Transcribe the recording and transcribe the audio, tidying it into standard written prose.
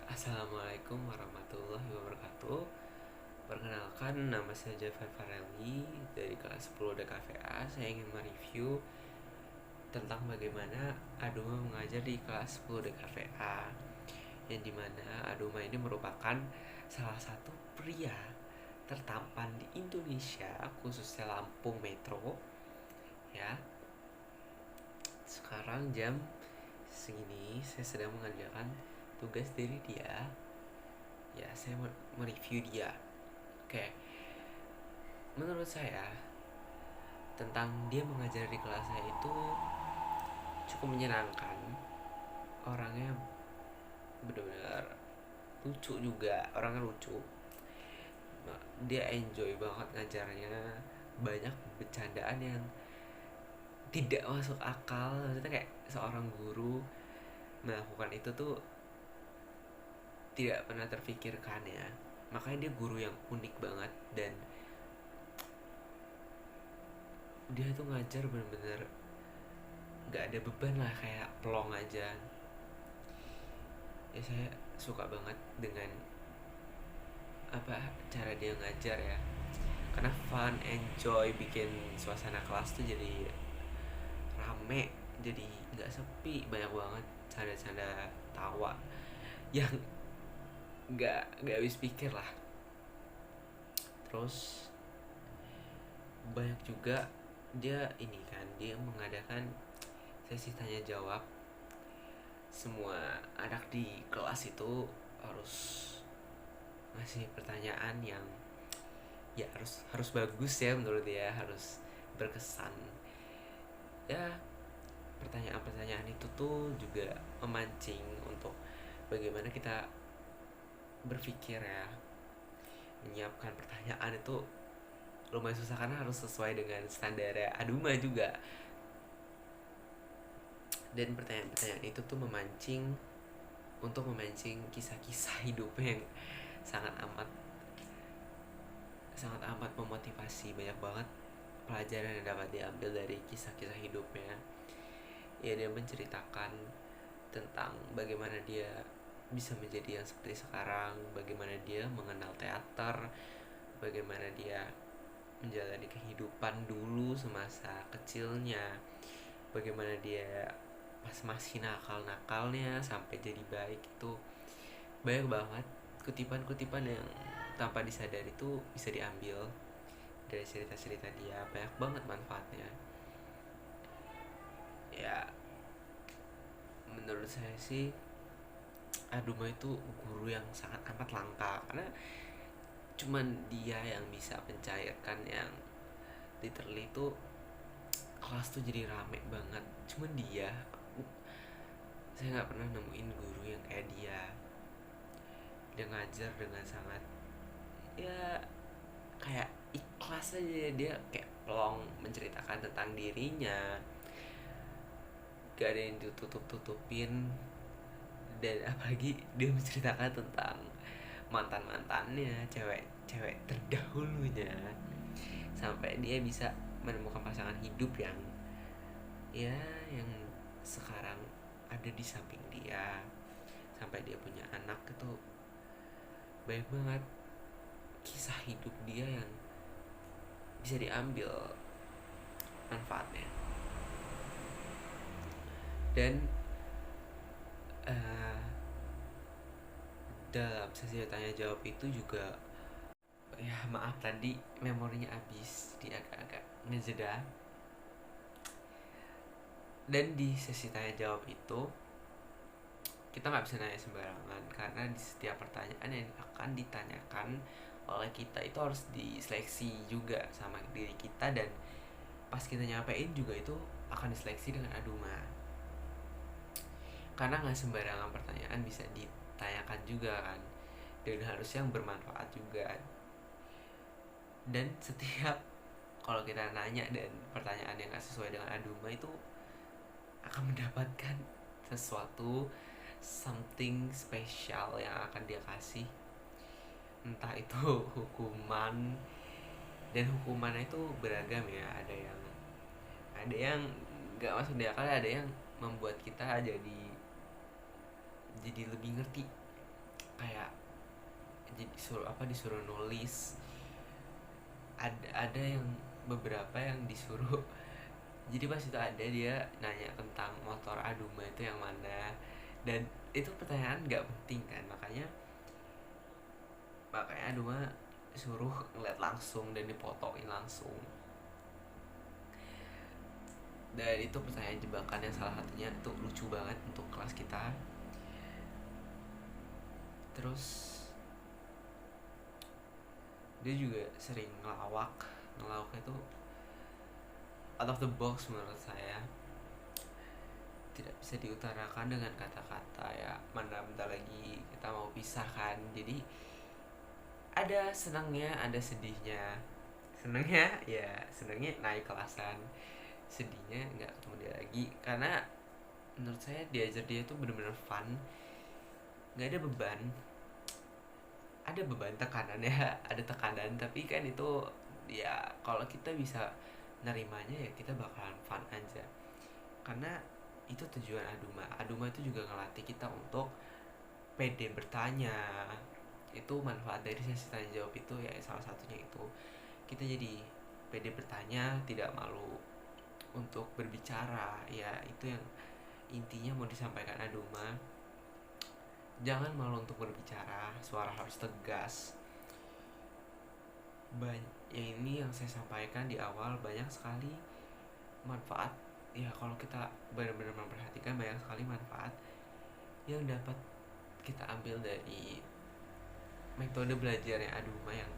Assalamualaikum warahmatullahi wabarakatuh. Perkenalkan, nama saya Jafar Fareli dari kelas 10 DKVA. Saya ingin mereview tentang bagaimana Aduma mengajar di kelas 10 DKVA, yang dimana Aduma ini merupakan salah satu pria tertampan di Indonesia, khususnya Lampung Metro. Ya, sekarang jam segini saya sedang mengerjakan tugas dari dia. Ya, saya mereview dia. Oke, menurut saya tentang dia mengajar di kelas saya itu cukup menyenangkan. Orangnya benar-benar lucu juga, orangnya lucu. Dia enjoy banget ngajarnya, banyak bercandaan yang tidak masuk akal. Maksudnya kayak seorang guru melakukan itu tuh tidak pernah terfikirkan ya. Makanya dia guru yang unik banget, dan dia tuh ngajar bener-bener gak ada beban lah, kayak plong aja. Ya, saya suka banget dengan cara dia ngajar ya, karena fun, enjoy, bikin suasana kelas tuh jadi rame, jadi nggak sepi, banyak banget canda-canda tawa yang nggak habis pikir lah. Terus banyak juga dia mengadakan sesi tanya jawab. Semua anak di kelas itu harus ngasih pertanyaan yang ya harus bagus ya, menurut dia harus berkesan. Ya, pertanyaan-pertanyaan itu tuh juga memancing untuk bagaimana kita berpikir ya. Menyiapkan pertanyaan itu lumayan susah karena harus sesuai dengan standar Aduma juga. Dan pertanyaan-pertanyaan itu tuh memancing kisah-kisah hidupnya yang sangat amat sangat amat memotivasi. Banyak banget pelajaran yang dapat diambil dari kisah-kisah hidupnya. Ya, dia menceritakan tentang bagaimana dia bisa menjadi yang seperti sekarang, bagaimana dia mengenal teater, bagaimana dia menjalani kehidupan dulu semasa kecilnya, bagaimana dia pas masih nakal-nakalnya sampai jadi baik. Itu banyak banget kutipan-kutipan yang tanpa disadari itu bisa diambil dari cerita-cerita dia. Banyak banget manfaatnya. Ya, menurut saya sih Aduma itu guru yang sangat amat langka, karena cuman dia yang bisa mencairkan, yang literally tuh kelas tuh jadi rame banget. Cuman saya nggak pernah nemuin guru yang kayak dia ngajar dengan sangat, ya, kayak ikhlas aja. Dia kayak pelong menceritakan tentang dirinya, gak ada yang ditutup-tutupin. Dan apalagi dia menceritakan tentang mantan-mantannya, cewek-cewek terdahulunya, sampai dia bisa menemukan pasangan hidup yang yang sekarang ada di samping dia, sampai dia punya anak. Itu banyak banget kisah hidup dia yang bisa diambil manfaatnya. Dan dalam sesi tanya jawab itu juga, ya maaf tadi memorinya habis, di agak-agak ngejeda. Dan di sesi tanya jawab itu kita nggak bisa nanya sembarangan, karena di setiap pertanyaan yang akan ditanyakan oleh kita itu harus diseleksi juga sama diri kita, dan pas kita nyampein juga itu akan diseleksi dengan Aduma, karena nggak sembarangan pertanyaan bisa ditanyakan juga kan, dan harus yang bermanfaat juga. Dan setiap kalau kita nanya dan pertanyaan yang nggak sesuai dengan Aduma itu akan mendapatkan sesuatu, something spesial yang akan dia kasih. Entah itu hukuman, dan hukumannya itu beragam ya. Ada yang nggak masuk di akal, ada yang membuat kita jadi lebih ngerti kayak disuruh nulis. Ada yang beberapa yang disuruh jadi pas itu ada dia nanya tentang motor Aduma itu yang mana, dan itu pertanyaan nggak penting kan, makanya Aduma suruh ngeliat langsung dan dipotoin langsung. Dan itu pertanyaan jebakan yang salah satunya tuh lucu banget untuk kelas kita. Terus dia juga sering ngelawaknya tuh out of the box menurut saya, tidak bisa diutarakan dengan kata-kata. Ya mana bentar lagi kita mau pisah kan, jadi ada senangnya ada sedihnya. Senangnya naik kelasan, sedihnya nggak ketemu dia lagi, karena menurut saya diajar dia tuh bener-bener fun, nggak ada beban. Ada beban tekanan ya, ada tekanan, tapi kan itu ya kalau kita bisa nerimanya ya kita bakalan fun aja, karena itu tujuan Aduma itu juga ngelatih kita untuk pede bertanya. Itu manfaat dari sesi tanya jawab itu ya, salah satunya itu kita jadi pede bertanya, tidak malu untuk berbicara. Ya itu yang intinya mau disampaikan Aduma, jangan malu untuk berbicara, suara harus tegas. Ini yang saya sampaikan di awal, banyak sekali manfaat ya kalau kita benar-benar memperhatikan, banyak sekali manfaat yang dapat kita ambil dari metode belajarnya Aduma yang